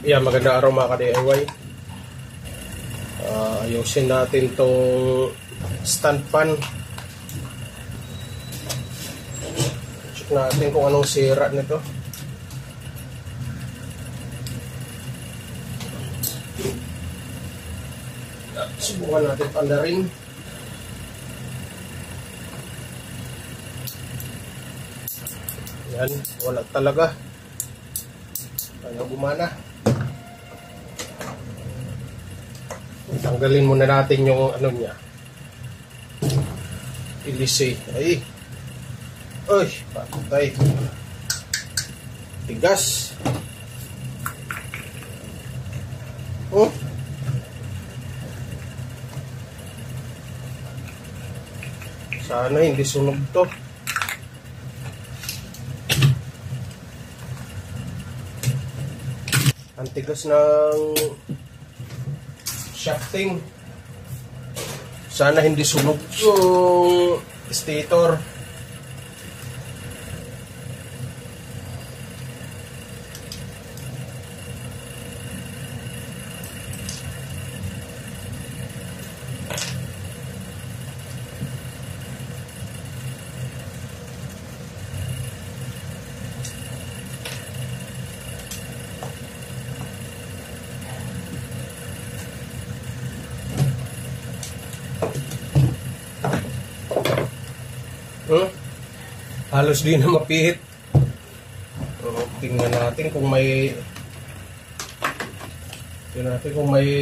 Yeah, magandang araw mga ka-DIY. Ayusin natin tong stand fan. Check natin kung anong sira nito. Subukan natin pandarin. Yan, wala talaga. Ayaw gumana. Tanggalin muna natin yung ano niya. Ilise. Ay. Ay, patay. Tigas. Oh. Sana hindi sunog to. Ang tigas ng shafting. Sana hindi sunog yung stator. Halos di na mapihit. Tingnan natin kung may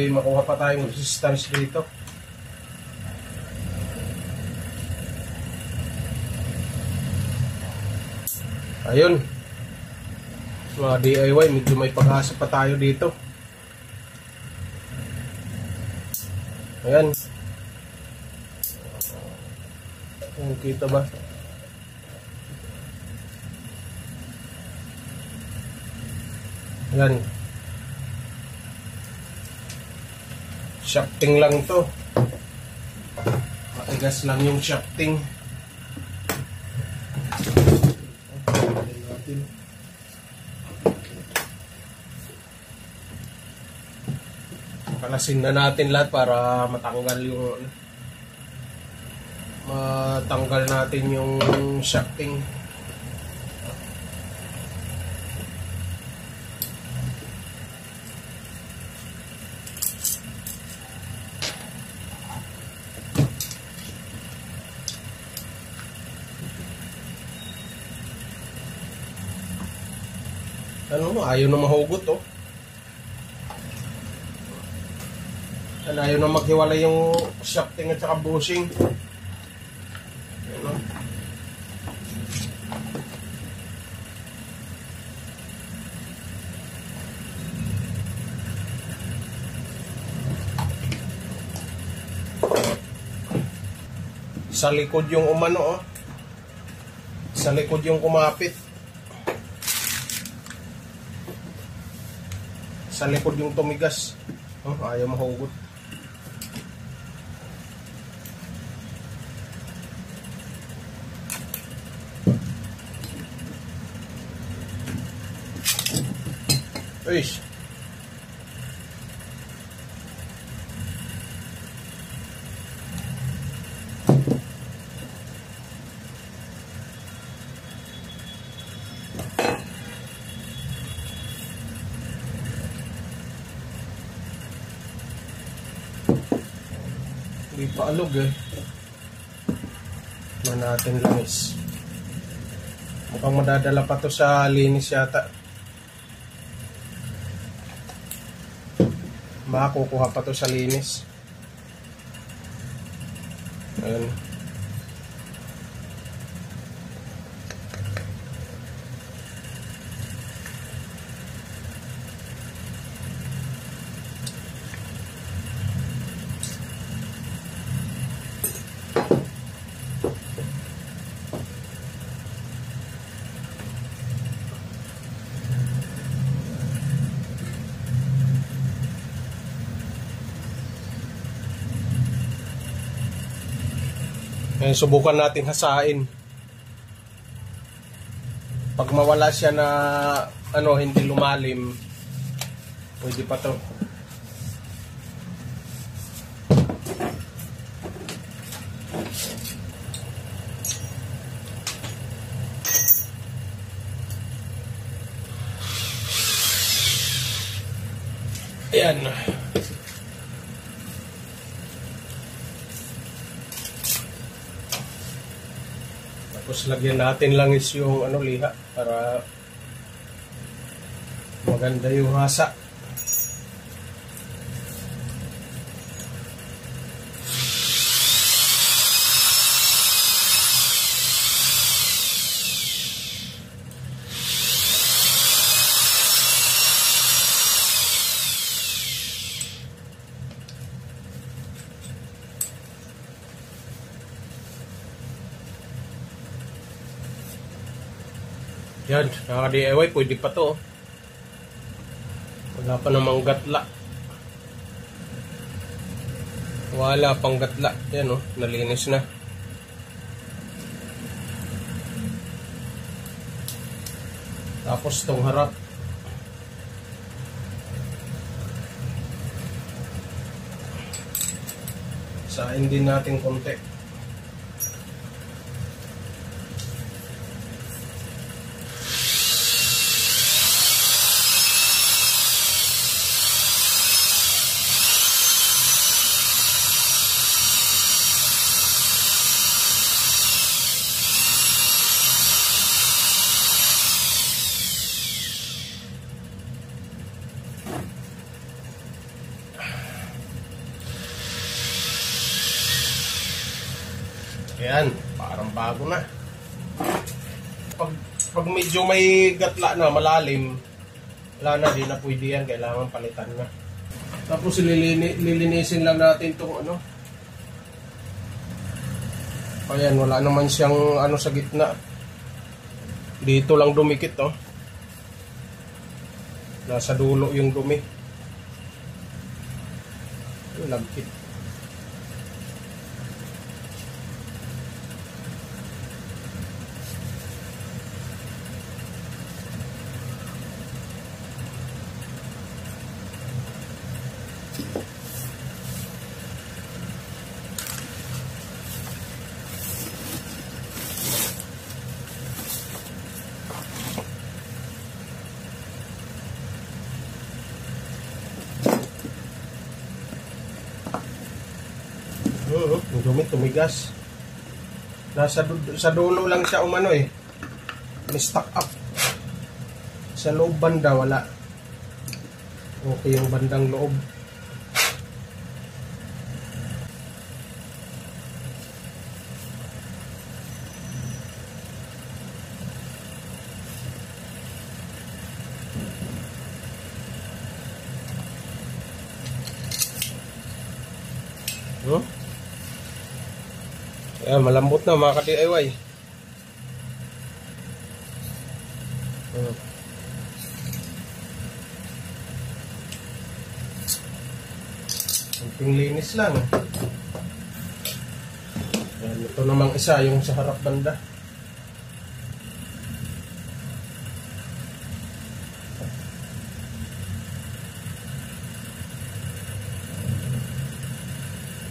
makuha pa tayong resistance dito. Ayun. Mga DIY, medyo may pag-asa pa tayo dito. Ayan. Kita ba? Yan. Shafting lang to. Matigas lang yung shafting. Kalasin na natin lahat para matanggal natin yung shafting. Ayaw na mahugot, oh. Ayaw na maghiwalay yung shafting at saka bushing. Ayan, oh. Sa likod yung umano, oh. Sa likod yung kumapit. Sa likod yung tumigas. Oh, ayaw mahugot. Uy. Hindi pa alog eh. Natin langis. Mukhang madadala pa to sa linis yata. Makukuha pa to sa linis. Ayan. Ngayon, subukan natin hasain. Pag mawala siya na hindi lumalim, pwede pa to. Ayan. Tapos lagyan natin lang is yung liha para maganda yung hasa. Yan, naka-DIY, pwede pa to. Wala pa namang gatla. Wala pang gatla. Yan nalinis na. Tapos tong harap. Sain din natin konti. Ayan, parang bago na. Pag medyo may gatla na, malalim, wala na, di na pwede yan. Kailangan palitan na. Tapos lilinisin lang natin itong Ayan, wala naman siyang sa gitna. Dito lang dumikit Nasa dulo yung dumi. Lagkit. Yung dumi tumigas. Sa dulo lang siya ni-stack up. Sa loob banda wala. Okay yung bandang loob. Ayan, malambot na mga ka-DIY. Kunting linis lang. Ayan, ito namang isa, yung sa harap banda.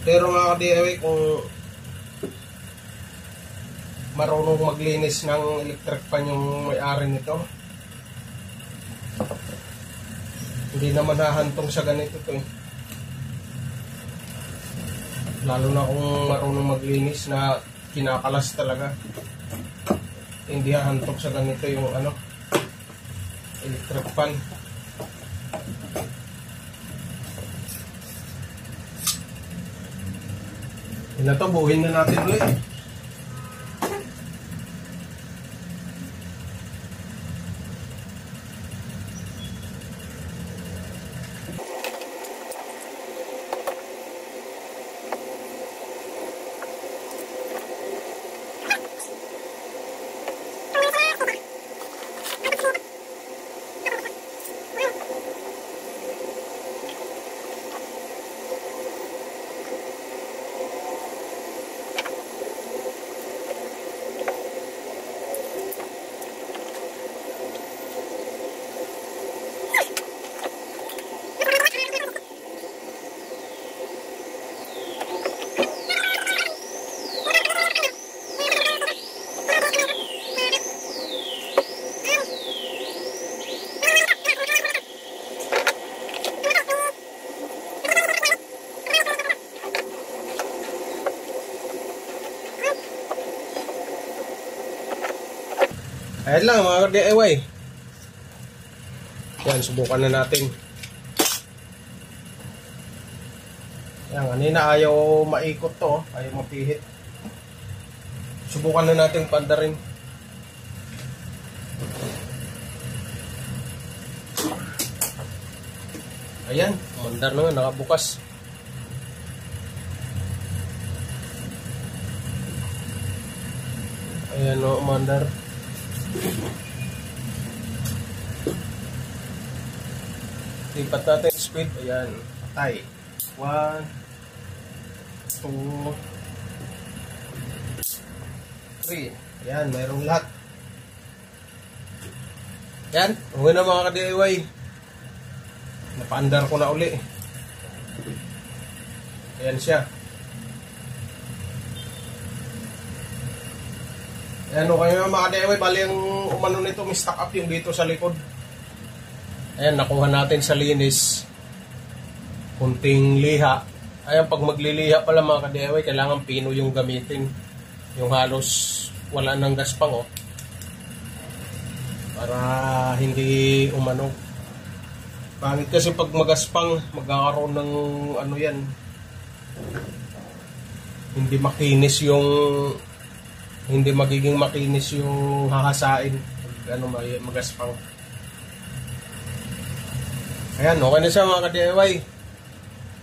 Pero mga ka-DIY, kung marunong maglinis ng electric pan yung may-ari nito, hindi naman hahantong sa ganito lalo na kung marunong maglinis na kinakalas talaga, hindi hahantong sa ganito yung electric pan. Yun na to, buuhin na natin ulit. Ayan lang mga DIY. Yan, subukan na natin. Yan, kanina ayaw maikot to, ayaw mapihit. Subukan na natin panda rin. Ayan, mandar naman, nakabukas. Ayan o, mandar. Lipat natin yung speed. Ayan, patay. 1, 2, 3. Ayan, mayroong lahat. Ayan, okay na mga ka-DIY. Napaandar ko na uli. Ayan siya. Ayan o, kayo mga ka-DIY, bali yung umano nito, may stock up yung dito sa likod. Ayan, nakuha natin sa linis. Kunting liha. Ayan, pag magliliha pala mga ka-DIY, kailangan pino yung gamitin. Yung halos wala nang gaspang oh. Para hindi umano. Pangit kasi pag magaspang, magkakaroon ng ano yan. Hindi makinis yung, hindi magiging makinis yung hahasain. Pag ano, magaspang. Ayan, okay na siya mga ka-DIY.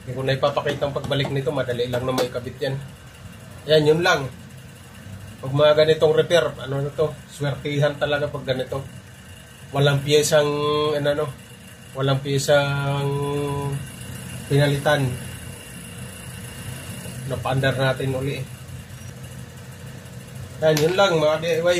Hindi ko na ipapakita ang pagbalik nito. Madali lang na may kabit yan. Ayan, yun lang. Pag mga ganitong repair, ano na to, swertihan talaga pag ganito. Walang piyesang, ano, walang piyesang pinalitan. Napaandar natin uli. Ayan, yun lang mga DIY.